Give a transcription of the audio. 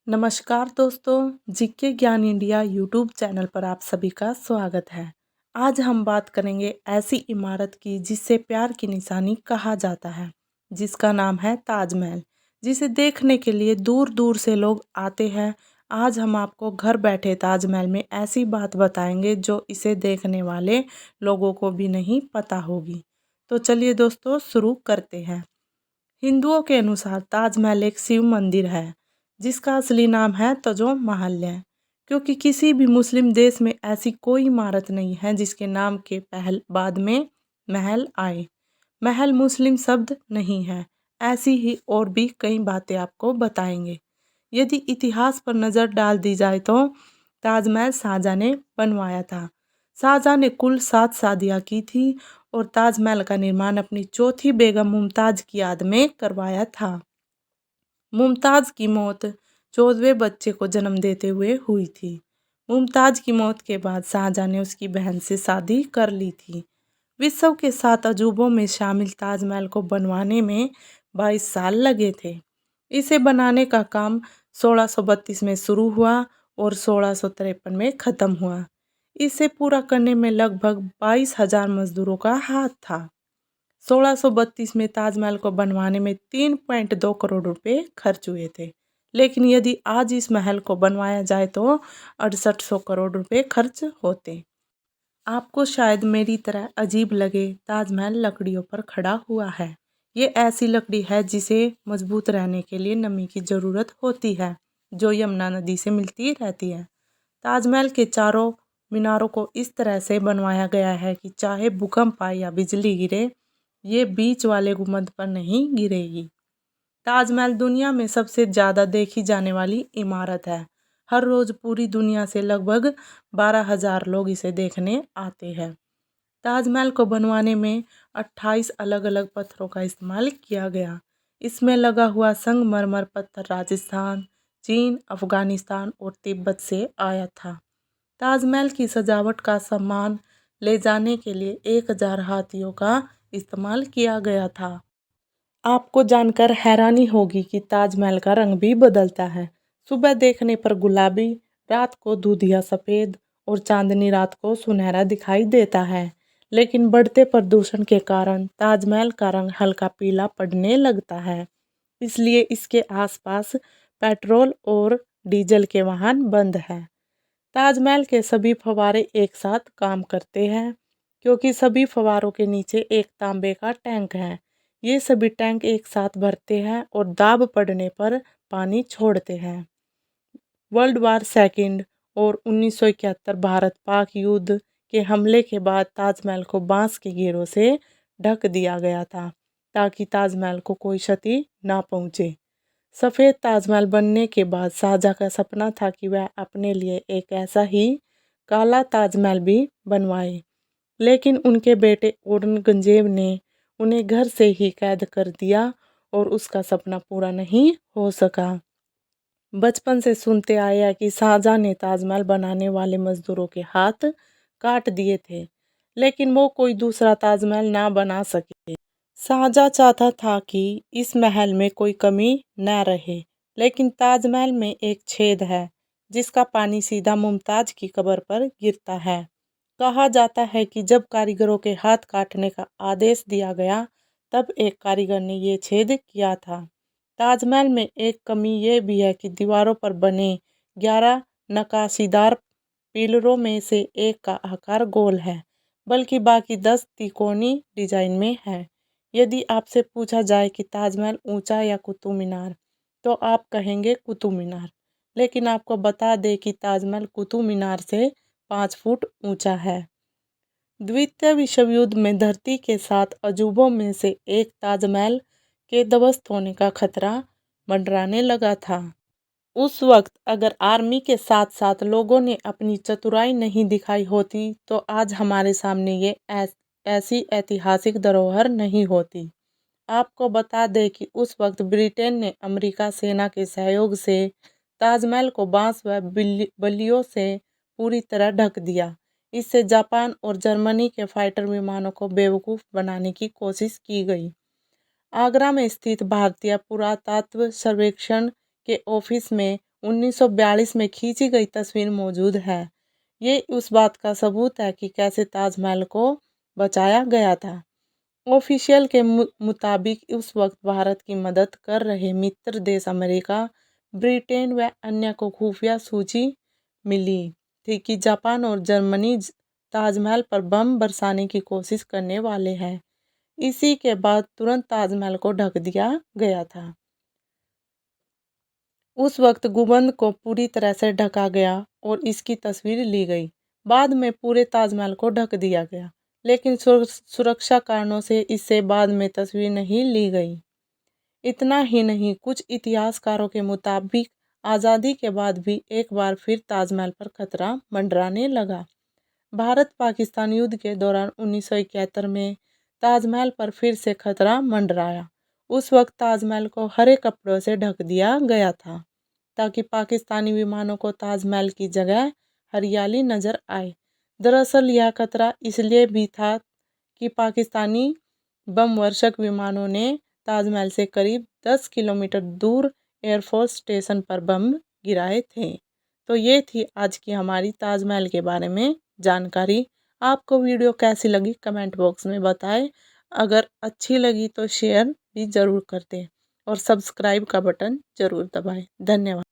नमस्कार दोस्तों, जीके ज्ञान इंडिया यूट्यूब चैनल पर आप सभी का स्वागत है। आज हम बात करेंगे ऐसी इमारत की जिसे प्यार की निशानी कहा जाता है, जिसका नाम है ताजमहल, जिसे देखने के लिए दूर दूर से लोग आते हैं। आज हम आपको घर बैठे ताजमहल में ऐसी बात बताएंगे जो इसे देखने वाले लोगों को भी नहीं पता होगी। तो चलिए दोस्तों शुरू करते हैं। हिंदुओं के अनुसार ताजमहल एक शिव मंदिर है जिसका असली नाम है तजो महल है, क्योंकि किसी भी मुस्लिम देश में ऐसी कोई इमारत नहीं है जिसके नाम के पहल बाद में महल आए। महल मुस्लिम शब्द नहीं है। ऐसी ही और भी कई बातें आपको बताएंगे। यदि इतिहास पर नज़र डाल दी जाए तो ताजमहल शाहजहाँ ने बनवाया था। शाहजहाँ ने कुल 7 शादियाँ की थी और ताजमहल का निर्माण अपनी चौथी बेगम मुमताज़ की याद में करवाया था। मुमताज़ की मौत 14वें बच्चे को जन्म देते हुए हुई थी। मुमताज़ की मौत के बाद शाहजहाँ ने उसकी बहन से शादी कर ली थी। विश्व के 7 अजूबों में शामिल ताजमहल को बनवाने में 22 साल लगे थे। इसे बनाने का काम 1632 में शुरू हुआ और 1653 में ख़त्म हुआ। इसे पूरा करने में लगभग 22,000 मजदूरों का हाथ था। 1632 में ताजमहल को बनवाने में 3.2 करोड़ रुपए खर्च हुए थे, लेकिन यदि आज इस महल को बनवाया जाए तो 6800 करोड़ रुपए खर्च होते। आपको शायद मेरी तरह अजीब लगे, ताजमहल लकड़ियों पर खड़ा हुआ है। ये ऐसी लकड़ी है जिसे मजबूत रहने के लिए नमी की ज़रूरत होती है, जो यमुना नदी से मिलती रहती है। ताजमहल के चारों मीनारों को इस तरह से बनवाया गया है कि चाहे भूकंप आए या बिजली गिरे, ये बीच वाले गुंबद पर नहीं गिरेगी। ताजमहल दुनिया में सबसे ज़्यादा देखी जाने वाली इमारत है। हर रोज़ पूरी दुनिया से लगभग 12,000 लोग इसे देखने आते हैं। ताजमहल को बनवाने में 28 अलग अलग पत्थरों का इस्तेमाल किया गया। इसमें लगा हुआ संगमरमर पत्थर राजस्थान, चीन, अफगानिस्तान और तिब्बत से आया था। ताजमहल की सजावट का सामान ले जाने के लिए 1000 हाथियों का इस्तेमाल किया गया था। आपको जानकर हैरानी होगी कि ताजमहल का रंग भी बदलता है। सुबह देखने पर गुलाबी, रात को दूधिया सफ़ेद और चांदनी रात को सुनहरा दिखाई देता है। लेकिन बढ़ते प्रदूषण के कारण ताजमहल का रंग हल्का पीला पड़ने लगता है। इसलिए इसके आसपास पेट्रोल और डीजल के वाहन बंद हैं। ताजमहल के सभी फव्वारे एक साथ काम करते हैं, क्योंकि सभी फव्वारों के नीचे एक तांबे का टैंक है। ये सभी टैंक एक साथ भरते हैं और दाब पड़ने पर पानी छोड़ते हैं। वर्ल्ड वार सेकंड और 1971 भारत पाक युद्ध के हमले के बाद ताजमहल को बांस के घेरों से ढक दिया गया था, ताकि ताजमहल को कोई क्षति ना पहुंचे। सफ़ेद ताजमहल बनने के बाद शाहजहाँ का सपना था कि वह अपने लिए एक ऐसा ही काला ताजमहल भी बनवाए, लेकिन उनके बेटे औरंगजेब ने उन्हें घर से ही कैद कर दिया और उसका सपना पूरा नहीं हो सका। बचपन से सुनते आए हैं कि शाहजहाँ ने ताजमहल बनाने वाले मजदूरों के हाथ काट दिए थे, लेकिन वो कोई दूसरा ताजमहल ना बना सके। शाहजहाँ चाहता था कि इस महल में कोई कमी न रहे, लेकिन ताजमहल में एक छेद है जिसका पानी सीधा मुमताज़ की कब्र पर गिरता है। कहा जाता है कि जब कारीगरों के हाथ काटने का आदेश दिया गया, तब एक कारीगर ने ये छेद किया था। ताजमहल में एक कमी ये भी है कि दीवारों पर बने 11 नक्काशीदार पिलरों में से एक का आकार गोल है, बल्कि बाकी 10 तिकोनी डिजाइन में है। यदि आपसे पूछा जाए कि ताजमहल ऊंचा या कुतुब मीनार, तो आप कहेंगे कुतुब मीनार, लेकिन आपको बता दें कि ताजमहल कुतुब मीनार से 5 फुट ऊंचा है। द्वितीय विश्व युद्ध में धरती के 7 अजूबों में से एक ताजमहल के ध्वस्त होने का खतरा मंडराने लगा था। उस वक्त अगर आर्मी के साथ साथ लोगों ने अपनी चतुराई नहीं दिखाई होती, तो आज हमारे सामने ये ऐसी ऐतिहासिक धरोहर नहीं होती। आपको बता दें कि उस वक्त ब्रिटेन ने अमेरिका सेना के सहयोग से ताजमहल को बांस व बल्लियों से पूरी तरह ढक दिया। इससे जापान और जर्मनी के फाइटर विमानों को बेवकूफ़ बनाने की कोशिश की गई। आगरा में स्थित भारतीय पुरातत्व सर्वेक्षण के ऑफिस में 1942 में खींची गई तस्वीर मौजूद है। ये उस बात का सबूत है कि कैसे ताजमहल को बचाया गया था। ऑफिशियल के मुताबिक उस वक्त भारत की मदद कर रहे मित्र देश अमेरिका, ब्रिटेन व अन्य को खुफिया सूची मिली थी कि जापान और जर्मनी ताजमहल पर बम बरसाने की कोशिश करने वाले हैं। इसी के बाद तुरंत ताजमहल को ढक दिया गया था। उस वक्त गुंबद को पूरी तरह से ढका गया और इसकी तस्वीर ली गई। बाद में पूरे ताजमहल को ढक दिया गया, लेकिन सुरक्षा कारणों से इससे बाद में तस्वीर नहीं ली गई। इतना ही नहीं, कुछ इतिहासकारों के मुताबिक आज़ादी के बाद भी एक बार फिर ताजमहल पर खतरा मंडराने लगा। भारत पाकिस्तान युद्ध के दौरान 1971 में ताजमहल पर फिर से खतरा मंडराया। उस वक्त ताजमहल को हरे कपड़ों से ढक दिया गया था ताकि पाकिस्तानी विमानों को ताजमहल की जगह हरियाली नजर आए। दरअसल यह खतरा इसलिए भी था कि पाकिस्तानी बम वर्षक विमानों ने ताजमहल से करीब 10 किलोमीटर दूर एयरफोर्स स्टेशन पर बम गिराए थे। तो ये थी आज की हमारी ताजमहल के बारे में जानकारी। आपको वीडियो कैसी लगी कमेंट बॉक्स में बताएं। अगर अच्छी लगी तो शेयर भी ज़रूर कर दें और सब्सक्राइब का बटन ज़रूर दबाएं। धन्यवाद।